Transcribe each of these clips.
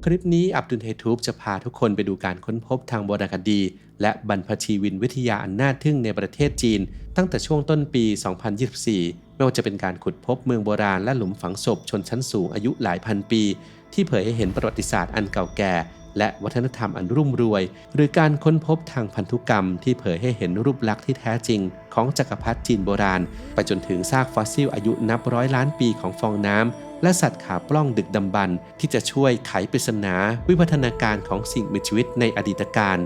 คลิปนี้อับดุลเฮทูบจะพาทุกคนไปดูการค้นพบทางโบราณคดีและบรรพชีวินวิทยาอันน่าทึ่งในประเทศจีนตั้งแต่ช่วงต้นปี 2024 ไม่ว่าจะเป็นการขุดพบเมืองโบราณและหลุมฝังศพชนชั้นสูงอายุหลายพันปีที่เผยให้เห็นประวัติศาสตร์อันเก่าแก่และวัฒนธรรมอันรุ่มรวยหรือการค้นพบทางพันธุกรรมที่เผยให้เห็นรูปลักษณ์ที่แท้จริงของจักรพรรดิจีนโบราณไปจนถึงซากฟอสซิลอายุนับร้อยล้านปีของฟองน้ำและสัตว์ขาปล้องดึกดำบรรพ์ที่จะช่วยไขปริศนาวิวัฒนาการของสิ่งมีชีวิตในอดีตการ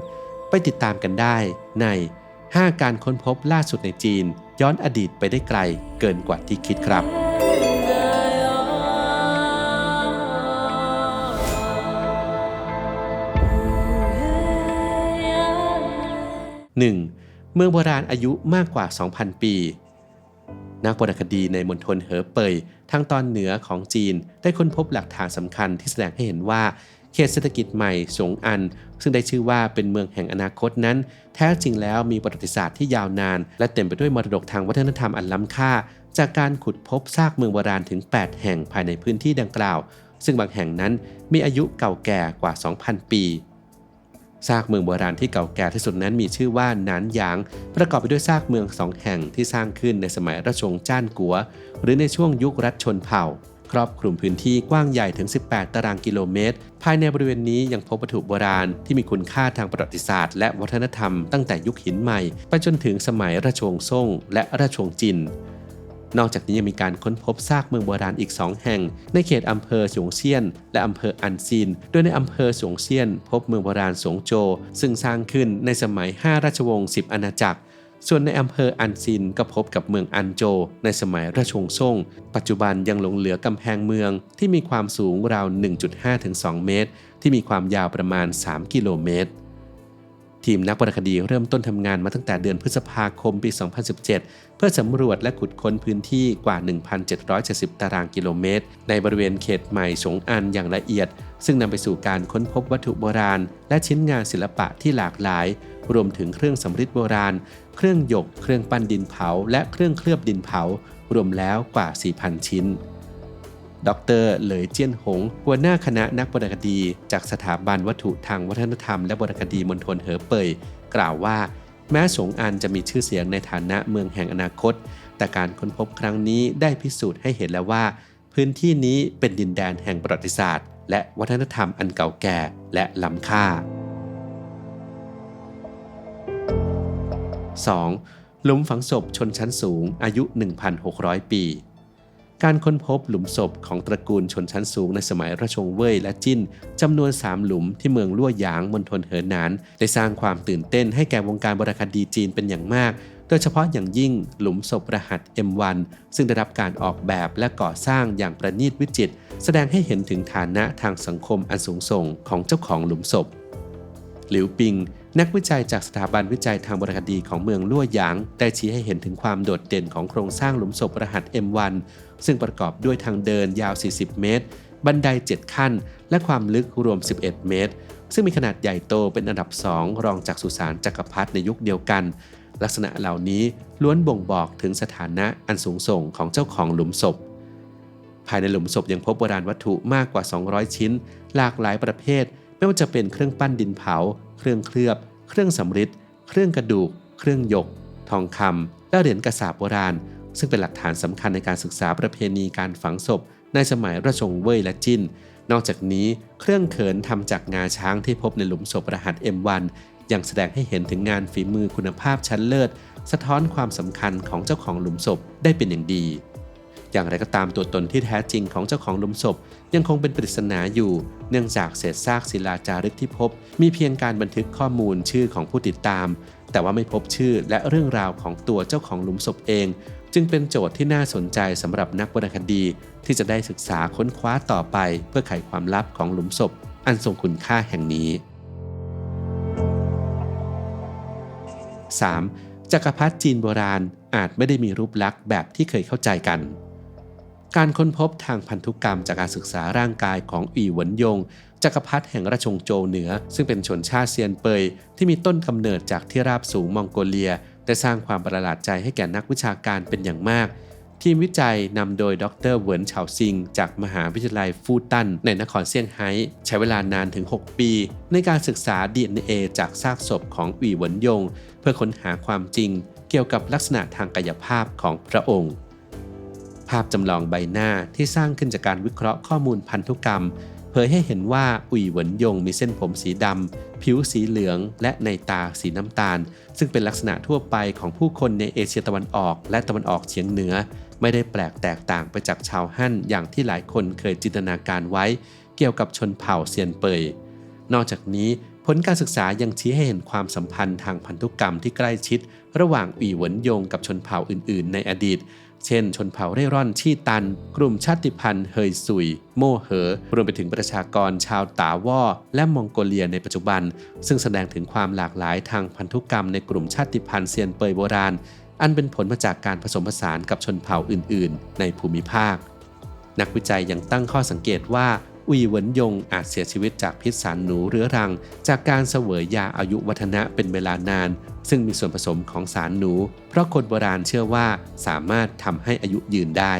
ไปติดตามกันได้ใน 5 การค้นพบล่าสุดในจีนย้อนอดีตไปได้ไกลเกินกว่าที่คิดครับ1. เมืองโบราณอายุมากกว่า 2,000 ปี นักโบราณคดีในมณฑลเหอเป่ยทางตอนเหนือของจีนได้ค้นพบหลักฐานสำคัญที่แสดงให้เห็นว่าเขตเศรษฐกิจใหม่สงอันซึ่งได้ชื่อว่าเป็นเมืองแห่งอนาคตนั้นแท้จริงแล้วมีประวัติศาสตร์ที่ยาวนานและเต็มไปด้วยมรดกทางวัฒนธรรมอันล้ำค่าจากการขุดพบซากเมืองโบราณถึง 8 แห่งภายในพื้นที่ดังกล่าวซึ่งบางแห่งนั้นมีอายุเก่าแก่กว่า 2,000 ปีซากเมืองโบราณที่เก่าแก่ที่สุดนั้นมีชื่อว่าหนานหยางประกอบไปด้วยซากเมือง2 แห่งที่สร้างขึ้นในสมัยราชวงศ์จ้านกัวหรือในช่วงยุครัฐชนเผ่าครอบคลุมพื้นที่กว้างใหญ่ถึง 18 ตารางกิโลเมตรภายในบริเวณนี้ยังพบวัตถุโบราณที่มีคุณค่าทางประวัติศาสตร์และวัฒนธรรมตั้งแต่ยุคหินใหม่ไปจนถึงสมัยราชวงศ์ซ่งและราชวงศ์จินนอกจากนี้ยังมีการค้นพบซากเมืองโบราณอีก 2 แห่งในเขตอำเภอสวงเซียนและอำเภออันซินโดยในอำเภอสวงเซียนพบเมืองโบราณสวงโจซึ่งสร้างขึ้นในสมัย 5 ราชวงศ์ 10 อาณาจักรส่วนในอำเภออันซินก็พบกับเมืองอันโจในสมัยราชวงศ์ซ่งปัจจุบันยังหลงเหลือกำแพงเมืองที่มีความสูงราว 1.5 ถึง 2 เมตรที่มีความยาวประมาณ 3 กิโลเมตรทีมนักโบราณคดีเริ่มต้นทำงานมาตั้งแต่เดือนพฤษภาคมปี 2017 เพื่อสำรวจและขุดค้นพื้นที่กว่า 1,770 ตารางกิโลเมตรในบริเวณเขตใหม่สงอันอย่างละเอียดซึ่งนำไปสู่การค้นพบวัตถุโบราณและชิ้นงานศิลปะที่หลากหลายรวมถึงเครื่องสำริดโบราณเครื่องหยกเครื่องปั้นดินเผาและเครื่องเคลือบดินเผารวมแล้วกว่า 4,000 ชิ้นดร.เหลยเจี้ยนหงหัวหน้าคณะนักโบราณคดีจากสถาบันวัตถุทางวัฒนธรรมและโบราณคดีมณฑลเหอเป่ยกล่าวว่าแม้สงอันจะมีชื่อเสียงในฐานะเมืองแห่งอนาคตแต่การค้นพบครั้งนี้ได้พิสูจน์ให้เห็นแล้วว่าพื้นที่นี้เป็นดินแดนแห่งประวัติศาสตร์และวัฒนธรรมอันเก่าแก่และล้ำค่า 2. หลุมฝังศพชนชั้นสูงอายุ 1,600 ปีการค้นพบหลุมศพของตระกูลชนชั้นสูงในสมัยราชวงศ์เว่ยและจิ้นจำนวน 3 หลุมที่เมืองลั่วหยางมณฑลเหอหนานได้สร้างความตื่นเต้นให้แก่วงการโบราณคดีจีนเป็นอย่างมากโดยเฉพาะอย่างยิ่งหลุมศพรหัส M1 ซึ่งได้รับการออกแบบและก่อสร้างอย่างประณีตวิจิตรแสดงให้เห็นถึงฐานะทางสังคมอันสูงส่งของเจ้าของหลุมศพหลิวปิงนักวิจัยจากสถาบันวิจัยทางโบราณคดีของเมืองลั่วหยางได้ชี้ให้เห็นถึงความโดดเด่นของโครงสร้างหลุมศพรหัส M1 ซึ่งประกอบด้วยทางเดินยาว 40 เมตรบันได 7 ขั้นและความลึกรวม 11 เมตรซึ่งมีขนาดใหญ่โตเป็นอันดับ 2 รองจากสุสานจักรพรรดิในยุคเดียวกันลักษณะเหล่านี้ล้วนบ่งบอกถึงสถานะอันสูงส่งของเจ้าของหลุมศพภายในหลุมศพยังพบโบราณวัตถุมากกว่า 200 ชิ้นหลากหลายประเภทไม่ว่าจะเป็นเครื่องปั้นดินเผาเครื่องเคลือบเครื่องสำริดเครื่องกระดูกเครื่องหยกทองคำและเหรียญกระสาบโบราณซึ่งเป็นหลักฐานสำคัญในการศึกษาประเพณีการฝังศพในสมัยราชวงศ์เว่ยและจิ้นนอกจากนี้เครื่องเขินทำจากงาช้างที่พบในหลุมศพรหัส M1 ยังแสดงให้เห็นถึงงานฝีมือคุณภาพชั้นเลิศสะท้อนความสำคัญของเจ้าของหลุมศพได้เป็นอย่างดีอย่างไรก็ตามตัวตนที่แท้จริงของเจ้าของหลุมศพยังคงเป็นปริศนาอยู่เนื่องจากเศษซากศิลาจารึกที่พบมีเพียงการบันทึกข้อมูลชื่อของผู้ติดตามแต่ว่าไม่พบชื่อและเรื่องราวของตัวเจ้าของหลุมศพเองจึงเป็นโจทย์ที่น่าสนใจสำหรับนักโบราณคดีที่จะได้ศึกษาค้นคว้าต่อไปเพื่อไขความลับของหลุมศพอันทรงคุณค่าแห่งนี้ 3. จักรพรรดิจีนโบราณอาจไม่ได้มีรูปลักษณ์แบบที่เคยเข้าใจกันการค้นพบทางพันธุกรรมจากการศึกษาร่างกายของอีหวนยงจักรพรรดิแห่งราชวงศ์โจวเหนือซึ่งเป็นชนชาติเซียนเปยที่มีต้นกำเนิดจากที่ราบสูงมองโกเลียได้สร้างความประหลาดใจให้แก่นักวิชาการเป็นอย่างมาก ทีมวิจัยนำโดยดร.เหวินเฉาซิงจากมหาวิทยาลัยฟูตันในนครเซี่ยงไฮ้ใช้เวลานานถึง 6 ปีในการศึกษา DNA จากซากศพของอุ๋ยเหวินยงเพื่อค้นหาความจริงเกี่ยวกับลักษณะทางกายภาพของพระองค์ภาพจำลองใบหน้าที่สร้างขึ้นจากการวิเคราะห์ข้อมูลพันธุกรรมเผยให้เห็นว่าอุ๋ยเหวินยงมีเส้นผมสีดำผิวสีเหลืองและในตาสีน้ำตาลซึ่งเป็นลักษณะทั่วไปของผู้คนในเอเชียตะวันออกและตะวันออกเฉียงเหนือไม่ได้แปลกแตกต่างไปจากชาวฮั่นอย่างที่หลายคนเคยจินตนาการไว้เกี่ยวกับชนเผ่าเซียนเปยนอกจากนี้ผลการศึกษายังชี้ให้เห็นความสัมพันธ์ทางพันธุกรรมที่ใกล้ชิดระหว่างอุ๋ยเหวินยงกับชนเผ่าอื่นๆในอดีตเช่นชนเผ่าเร่ร่อนชี่ตันกลุ่มชาติพันธุ์เฮยซุยโม่เหอรวมไปถึงประชากรชาวตาว่อและมองโกเลียในปัจจุบันซึ่งแสดงถึงความหลากหลายทางพันธุกรรมในกลุ่มชาติพันธุ์เซียนเปยโบราณอันเป็นผลมาจากการผสมผสานกับชนเผ่าอื่นๆในภูมิภาคนักวิจัยยังตั้งข้อสังเกตว่าอุ๋ยเหวินยงอาจเสียชีวิตจากพิษสารหนูเรื้อรังจากการเสวยยาอายุวัฒนะเป็นเวลานานซึ่งมีส่วนผสมของสารหนูเพราะคนโบราณเชื่อว่าสามารถทำให้อายุยืนได้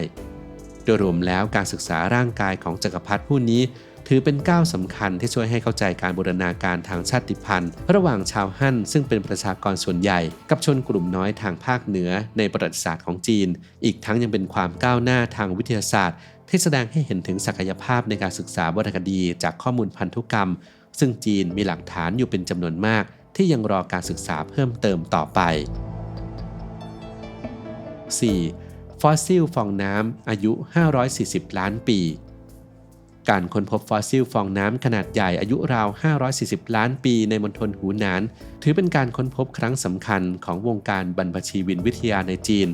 โดยรวมแล้วการศึกษาร่างกายของจักรพรรดิผู้นี้ถือเป็นก้าวสำคัญที่ช่วยให้เข้าใจการบูรณาการทางชาติพันธุ์ระหว่างชาวฮั่นซึ่งเป็นประชากรส่วนใหญ่กับชนกลุ่มน้อยทางภาคเหนือในประวัติศาสตร์ของจีนอีกทั้งยังเป็นความก้าวหน้าทางวิทยาศาสตร์ที่แสดงให้เห็นถึงศักยภาพในการศึกษาวรรณคดีจากข้อมูลพันธุกรรมซึ่งจีนมีหลักฐานอยู่เป็นจำนวนมากที่ยังรอการศึกษาเพิ่มเติมต่อไป 4. ฟอสซิลฟองน้ำอายุ 540 ล้านปีการค้นพบฟอสซิลฟองน้ำขนาดใหญ่อายุราว 540 ล้านปีในมณฑลหูหนานถือเป็นการค้นพบครั้งสำคัญของวงการบรรพชีวินวิทยาในจีน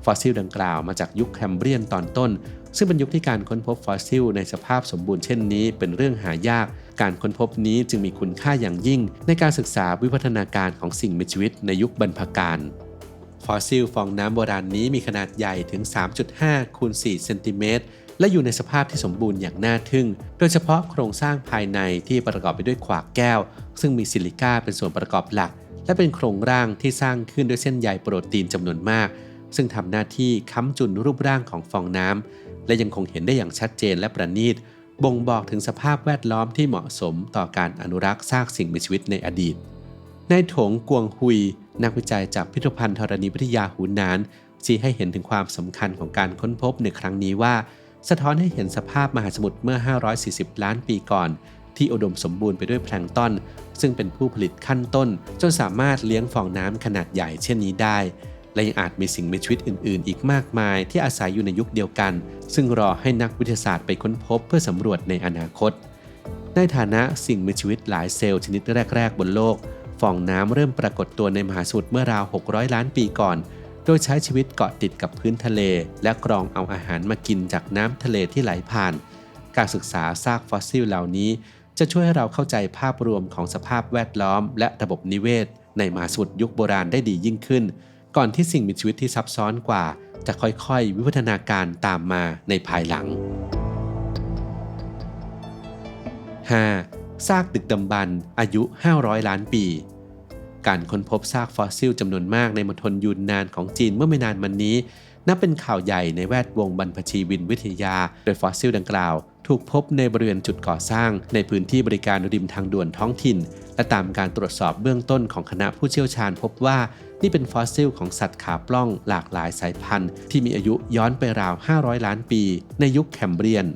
ฟอสซิลดังกล่าวมาจากยุคแคมเบรียนตอนต้นซึ่งเป็นยุคที่การค้นพบฟอสซิลในสภาพสมบูรณ์เช่นนี้เป็นเรื่องหายากการค้นพบนี้จึงมีคุณค่าอย่างยิ่งในการศึกษาวิวัฒนาการของสิ่งมีชีวิตในยุคบรรพกาลฟอสซิลฟองน้ำโบราณนี้มีขนาดใหญ่ถึง 3.5 คูณ 4 เซนติเมตรและอยู่ในสภาพที่สมบูรณ์อย่างน่าทึ่งโดยเฉพาะโครงสร้างภายในที่ประกอบไปด้วยขวากแก้วซึ่งมีซิลิก้าเป็นส่วนประกอบหลักและเป็นโครงร่างที่สร้างขึ้นด้วยเส้นใยโปรตีนจำนวนมากซึ่งทำหน้าที่ค้ำจุนรูปร่างของฟองน้ำและยังคงเห็นได้อย่างชัดเจนและประณีตบ่งบอกถึงสภาพแวดล้อมที่เหมาะสมต่อการอนุรักษ์ซากสิ่งมีชีวิตในอดีตในโถงกวงฮุยนักวิจัยจากพิพิธภัณฑ์ธรณีวิทยาหูหนานชี้ให้เห็นถึงความสำคัญของการค้นพบในครั้งนี้ว่าสะท้อนให้เห็นสภาพมหาสมุทรเมื่อ 540 ล้านปีก่อนที่อุดมสมบูรณ์ไปด้วยแพลงก์ตอนซึ่งเป็นผู้ผลิตขั้นต้นจนสามารถเลี้ยงฟองน้ำขนาดใหญ่เช่นนี้ได้และยังอาจมีสิ่งมีชีวิตอื่นๆอีกมากมายที่อาศัยอยู่ในยุคเดียวกันซึ่งรอให้นักวิทยาศาสตร์ไปค้นพบเพื่อสำรวจในอนาคตในฐานะสิ่งมีชีวิตหลายเซลล์ชนิดแรกๆบนโลกฟองน้ำเริ่มปรากฏตัวในมหาสมุทรเมื่อราว 600 ล้านปีก่อนโดยใช้ชีวิตเกาะติดกับพื้นทะเลและกรองเอาอาหารมากินจากน้ำทะเลที่ไหลผ่านการศึกษาซากฟอสซิลเหล่านี้จะช่วยให้เราเข้าใจภาพรวมของสภาพแวดล้อมและระบบนิเวศในมหาสมุทรยุคโบราณได้ดียิ่งขึ้นก่อนที่สิ่งมีชีวิตที่ซับซ้อนกว่าจะค่อยๆวิวัฒนาการตามมาในภายหลัง 5. ซากดึกดำบรรพ์อายุ 500 ล้านปีการค้นพบซากฟอสซิลจำนวนมากในมณฑลยูนนานของจีนเมื่อไม่นานมานี้นับเป็นข่าวใหญ่ในแวดวงบรรพชีวินวิทยาโดยฟอสซิลดังกล่าวถูกพบในบริเวณจุดก่อสร้างในพื้นที่บริการริมทางด่วนท้องถิ่นและตามการตรวจสอบเบื้องต้นของคณะผู้เชี่ยวชาญพบว่านี่เป็นฟอสซิลของสัตว์ขาปล้องหลากหลายสายพันธุ์ที่มีอายุย้อนไปราว 500 ล้านปีในยุคแคมเบรียน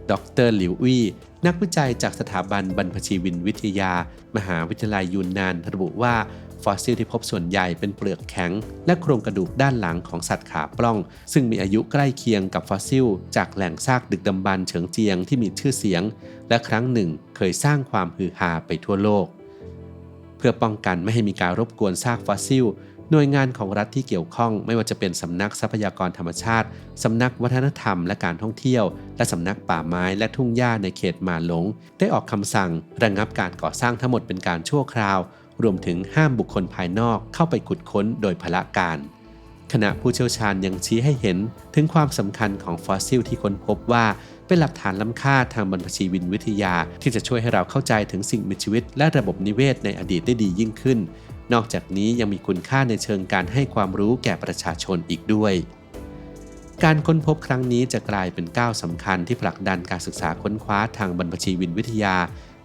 ดร.หลิวอี้นักวิจัยจากสถาบันบรรพชีวินวิทยามหาวิทยาลัยยูนนานระบุว่าฟอสซิลที่พบส่วนใหญ่เป็นเปลือกแข็งและโครงกระดูกด้านหลังของสัตว์ขาปล้องซึ่งมีอายุใกล้เคียงกับฟอสซิลจากแหล่งซากดึกดำบรรพ์เฉิงเจียงที่มีชื่อเสียงและครั้งหนึ่งเคยสร้างความฮือฮาไปทั่วโลกเพื่อป้องกันไม่ให้มีการรบกวนซากฟอสซิลหน่วยงานของรัฐที่เกี่ยวข้องไม่ว่าจะเป็นสำนักทรัพยากรธรรมชาติสำนักวัฒนธรรมและการท่องเที่ยวและสำนักป่าไม้และทุ่งหญ้าในเขตหมาหลงได้ออกคำสั่งระงับการก่อสร้างทั้งหมดเป็นการชั่วคราวรวมถึงห้ามบุคคลภายนอกเข้าไปขุดค้นโดยพละการคณะผู้เชี่ยวชาญยังชี้ให้เห็นถึงความสำคัญของฟอสซิลที่ค้นพบว่าเป็นหลักฐานล้ำค่าทางบรรพชีวินวิทยาที่จะช่วยให้เราเข้าใจถึงสิ่งมีชีวิตและระบบนิเวศในอดีตได้ดียิ่งขึ้นนอกจากนี้ยังมีคุณค่าในเชิงการให้ความรู้แก่ประชาชนอีกด้วย การค้นพบครั้งนี้จะกลายเป็นก้าวสำคัญที่ผลักดันการศึกษาค้นคว้าทางบรรพชีวินวิทยา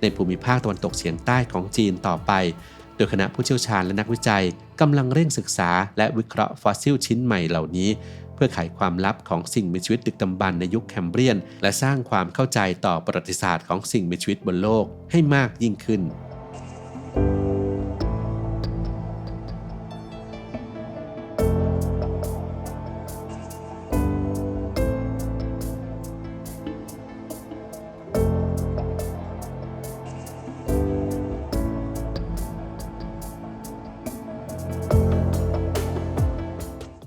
ในภูมิภาคตะวันตกเฉียงใต้ของจีนต่อไปโดยคณะผู้เชี่ยวชาญและนักวิจัยกำลังเร่งศึกษาและวิเคราะห์ฟอสซิลชิ้นใหม่เหล่านี้เพื่อไขความลับของสิ่งมีชีวิตดึกดำบรรพ์ในยุคแคมเบรียนและสร้างความเข้าใจต่อประวัติศาสตร์ของสิ่งมีชีวิตบนโลกให้มากยิ่งขึ้น